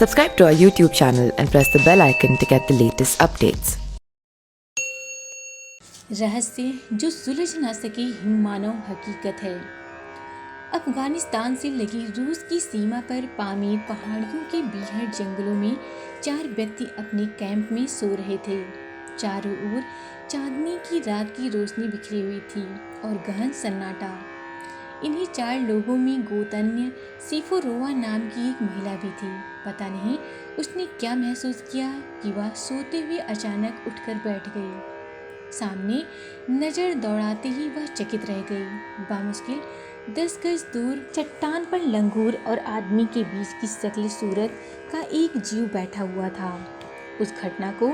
Subscribe to our YouTube channel and press the bell icon to get the latest updates. रहस्य जो सुलझ न सकी हिममानव हकीकत है। अफगानिस्तान से लगी रूस की सीमा पर पामीर पहाड़ियों के बीहड़ जंगलों में 4 व्यक्ति अपने कैंप में सो रहे थे। चारों ओर चांदनी की रात की रोशनी बिखरी हुई थी और गहन सन्नाटा। इन्हीं 4 लोगों में गोतन्य सिफोरोवा नाम की एक महिला भी थी। पता नहीं उसने क्या महसूस किया कि वह सोते हुए अचानक उठकर बैठ गई। सामने नजर दौड़ाते ही वह चकित रह गई। बामुश्किल 10 गज दूर चट्टान पर लंगूर और आदमी के बीच की शक्ल सूरत का एक जीव बैठा हुआ था। उस घटना को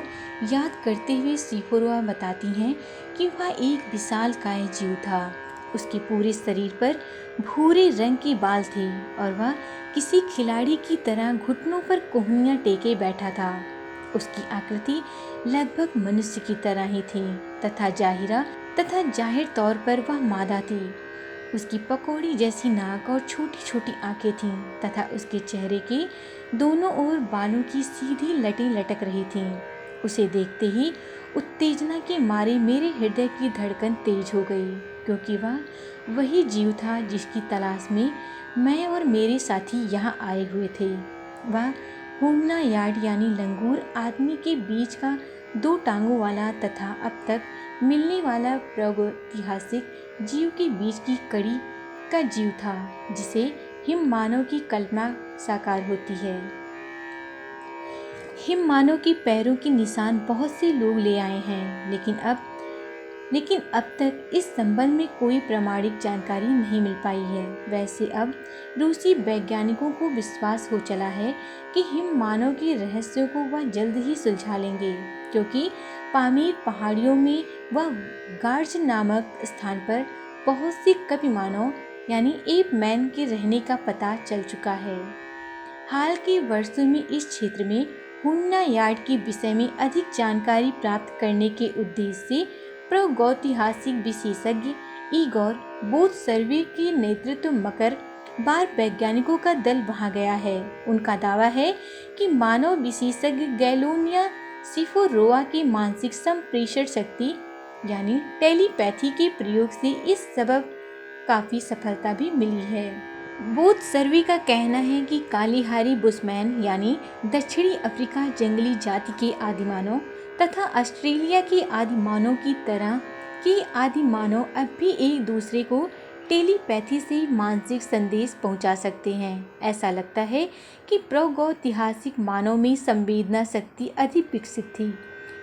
याद करते हुए सिफोरोवा बताती हैं कि वह एक विशालकाय जीव था। उसके पूरे शरीर पर भूरे रंग के बाल थे और वह किसी खिलाड़ी की तरह घुटनों पर कोहनियां टेके बैठा था। उसकी आकृति लगभग मनुष्य की तरह ही थी तथा जाहिर तौर पर वह मादा थी। उसकी पकौड़ी जैसी नाक और छोटी छोटी आंखें थीं तथा उसके चेहरे के दोनों ओर बालों की सीधी लटें लटक रही थीं। उसे देखते ही उत्तेजना के मारे मेरे हृदय की धड़कन तेज हो गई, क्योंकि वह वही जीव था जिसकी तलाश में मैं और मेरे साथी यहाँ आए हुए थे। वह होमना यार्ड यानी लंगूर आदमी के बीच का 2 टांगों वाला तथा अब तक मिलने वाला प्रागैतिहासिक जीव के बीच की कड़ी का जीव था, जिसे हिम मानव की कल्पना साकार होती है। हिम मानव के पैरों के निशान बहुत से लोग ले आए हैं, लेकिन अब तक इस संबंध में कोई प्रामाणिक जानकारी नहीं मिल पाई है। वैसे अब रूसी वैज्ञानिकों को विश्वास हो चला है कि हिम मानव के रहस्यों को वह जल्द ही सुलझा लेंगे, क्योंकि पामीर पहाड़ियों में वह गार्ज नामक स्थान पर बहुत से कपि मानव यानी एप मैन के रहने का पता चल चुका है। हाल के वर्षों में इस क्षेत्र में होमना यार्ड के विषय में अधिक जानकारी प्राप्त करने के उद्देश्य से प्रागैतिहासिक विशेषज्ञ इगोर बोतसर्वी के नेतृत्व मकर बार वैज्ञानिकों का दल वहां गया है। उनका दावा है कि मानव विशेषज्ञ गैलोनिया सिफोरोवा के मानसिक संप्रेषण शक्ति यानी टेलीपैथी के प्रयोग से इस सबब काफी सफलता भी मिली है। बोतसर्वी का कहना है कि कालीहारी बुशमैन यानी दक्षिणी अफ्रीका जंगली जाति के आदिमानव तथा ऑस्ट्रेलिया के आदिमानव की तरह के आदिमानव अब भी एक दूसरे को टेलीपैथी से मानसिक संदेश पहुंचा सकते हैं। ऐसा लगता है कि प्रागैतिहासिक मानव में संवेदना शक्ति अधिक विकसित थी,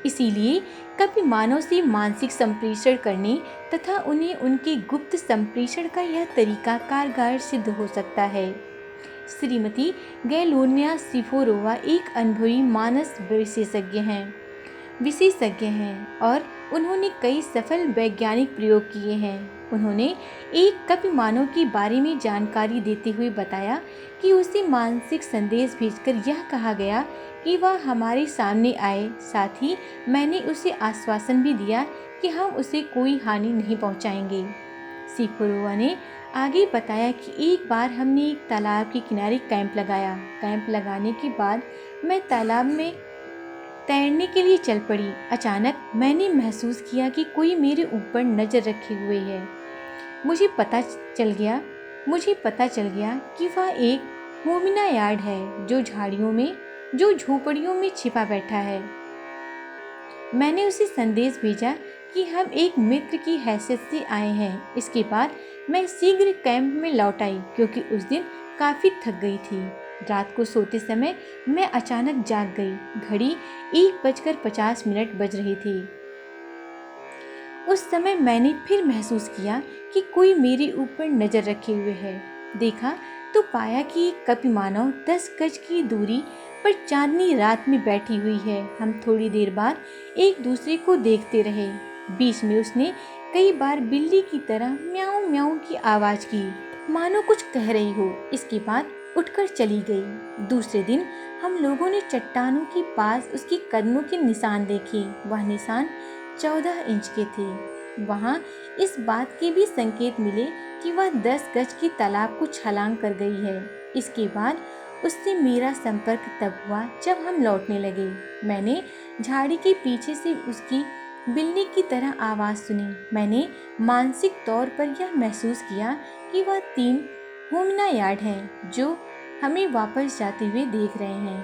इसीलिए कभी मानव से मानसिक संप्रेषण करने तथा उन्हें उनके गुप्त संप्रेषण का यह तरीका कारगर सिद्ध हो सकता है। श्रीमती गैलोनिया सिफोरोवा एक अनुभवी मानस विशेषज्ञ हैं और उन्होंने कई सफल वैज्ञानिक प्रयोग किए हैं। उन्होंने एक कपि मानव के बारे में जानकारी देते हुए बताया कि उसे मानसिक संदेश भेजकर यह कहा गया कि वह हमारे सामने आए। साथ ही मैंने उसे आश्वासन भी दिया कि हम उसे कोई हानि नहीं पहुंचाएंगे। सिफोरोवा ने आगे बताया कि एक बार हमने एक तालाब के किनारे कैंप लगाया। कैंप लगाने के बाद मैं तालाब में तैरने के लिए चल पड़ी। अचानक मैंने महसूस किया कि कोई मेरे ऊपर नजर रखे हुए है। मुझे पता चल गया कि वह एक होमिना यार्ड है जो झोपड़ियों में छिपा बैठा है। मैंने उसे संदेश भेजा कि हम एक मित्र की हैसियत से आए हैं। इसके बाद मैं शीघ्र कैंप में लौट आई, क्योंकि उस दिन काफी थक गई थी। रात को सोते समय मैं अचानक जाग गई। घड़ी 1:50 बज रही थी। उस समय मैंने फिर महसूस किया कि कोई मेरे ऊपर नजर रखे हुए है। देखा तो पाया कि एक कपि मानव 10 गज की दूरी पर चांदनी रात में बैठी हुई है। हम थोड़ी देर बाद एक दूसरे को देखते रहे। बीच में उसने कई बार बिल्ली की तरह म्याऊं म्याऊं की आवाज की, मानो कुछ कह रही हो। इसके बाद उठकर चली गई। दूसरे दिन हम लोगों ने चट्टानों के पास उसके कदमों के निशान देखे। वह निशान 14 इंच के थे। वहाँ इस बात के भी संकेत मिले कि वह 10 गज के तालाब को छलांग कर गई है। इसके बाद उससे मेरा संपर्क तब हुआ जब हम लौटने लगे। मैंने झाड़ी के पीछे से उसकी बिल्ली की तरह आवाज़ सुनी। मैंने मानसिक तौर पर यह महसूस किया कि वह 3 होमना यार्ड हैं जो हमें वापस जाते हुए देख रहे हैं।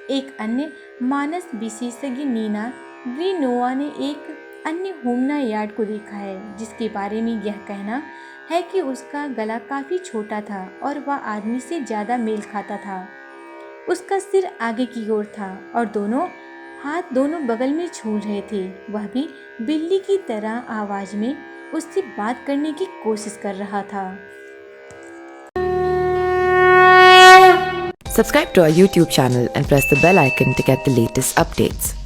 एक अन्य मानस विशेषज्ञ नीना ग्रीनोवा ने एक अन्य होमना यार्ड को देखा है जिसके बारे में यह कहना है कि उसका गला काफ़ी छोटा था और वह आदमी से ज़्यादा मेल खाता था। उसका सिर आगे की ओर था और दोनों हाथ दोनों बगल में झूल रहे थे। वह भी बिल्ली की तरह आवाज़ में उससे बात करने की कोशिश कर रहा था। Subscribe to our YouTube channel and press the bell icon to get the latest updates.